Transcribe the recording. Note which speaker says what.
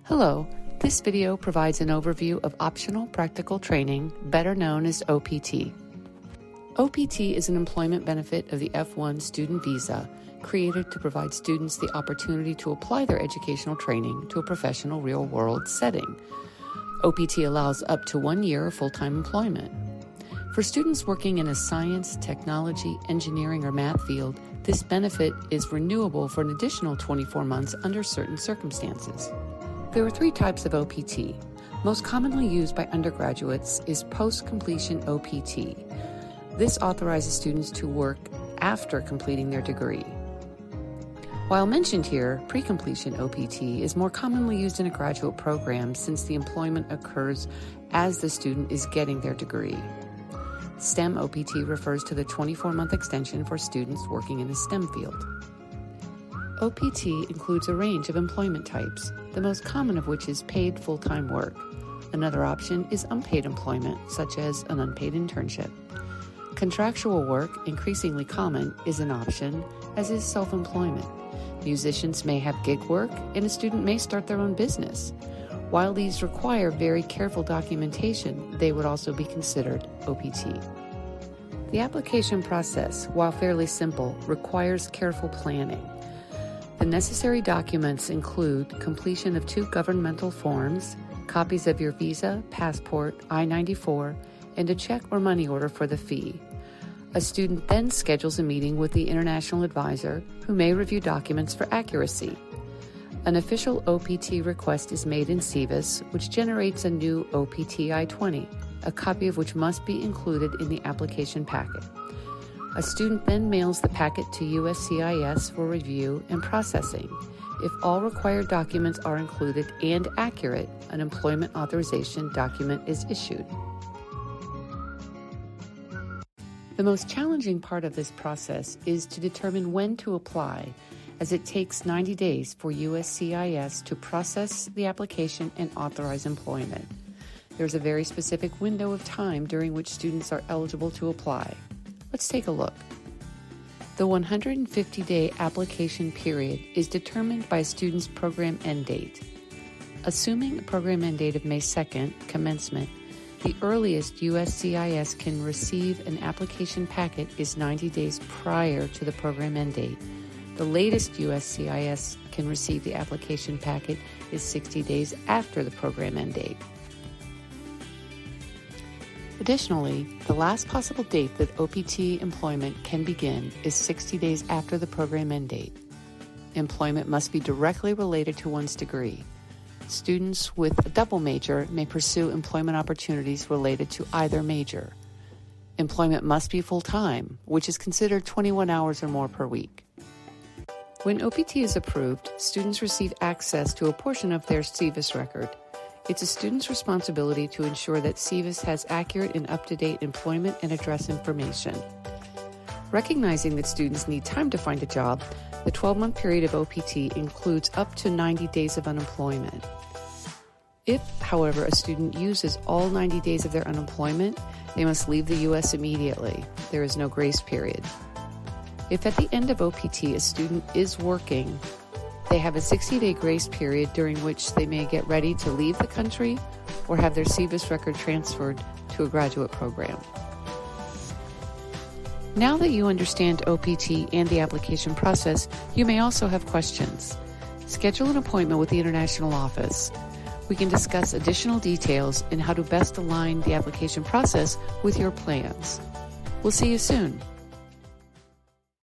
Speaker 1: Hello, this video provides an overview of optional practical training, better known as OPT. OPT is an employment benefit of the F1 student visa, created to provide students the opportunity to apply their educational training to a professional real-world setting. OPT allows up to 1 year of full-time employment. For students working in a science, technology, engineering, or math field, this benefit is renewable for an additional 24 months under certain circumstances. There are 3 types of OPT. Most commonly used by undergraduates is post-completion OPT. This authorizes students to work after completing their degree. While mentioned here, pre-completion OPT is more commonly used in a graduate program since the employment occurs as the student is getting their degree. STEM OPT refers to the 24-month extension for students working in a STEM field. OPT includes a range of employment types, the most common of which is paid full-time work. Another option is unpaid employment, such as an unpaid internship. Contractual work, increasingly common, is an option, as is self-employment. Musicians may have gig work, and a student may start their own business. While these require very careful documentation, they would also be considered OPT. The application process, while fairly simple, requires careful planning. The necessary documents include completion of 2 governmental forms, copies of your visa, passport, I-94, and a check or money order for the fee. A student then schedules a meeting with the international advisor, who may review documents for accuracy. An official OPT request is made in SEVIS, which generates a new OPT I-20, a copy of which must be included in the application packet. A student then mails the packet to USCIS for review and processing. If all required documents are included and accurate, an employment authorization document is issued. The most challenging part of this process is to determine when to apply, as it takes 90 days for USCIS to process the application and authorize employment. There's a very specific window of time during which students are eligible to apply. Let's take a look. The 150-day application period is determined by a student's program end date. Assuming a program end date of May 2nd, commencement, the earliest USCIS can receive an application packet is 90 days prior to the program end date. The latest USCIS can receive the application packet is 60 days after the program end date. Additionally, the last possible date that OPT employment can begin is 60 days after the program end date. Employment must be directly related to one's degree. Students with a double major may pursue employment opportunities related to either major. Employment must be full-time, which is considered 21 hours or more per week. When OPT is approved, students receive access to a portion of their SEVIS record. It's a student's responsibility to ensure that SEVIS has accurate and up-to-date employment and address information. Recognizing that students need time to find a job, the 12-month period of OPT includes up to 90 days of unemployment. If, however, a student uses all 90 days of their unemployment, they must leave the U.S. immediately. There is no grace period. If at the end of OPT a student is working, they have a 60-day grace period during which they may get ready to leave the country or have their SEVIS record transferred to a graduate program. Now that you understand OPT and the application process, you may also have questions. Schedule an appointment with the international office. We can discuss additional details and how to best align the application process with your plans. We'll see you soon.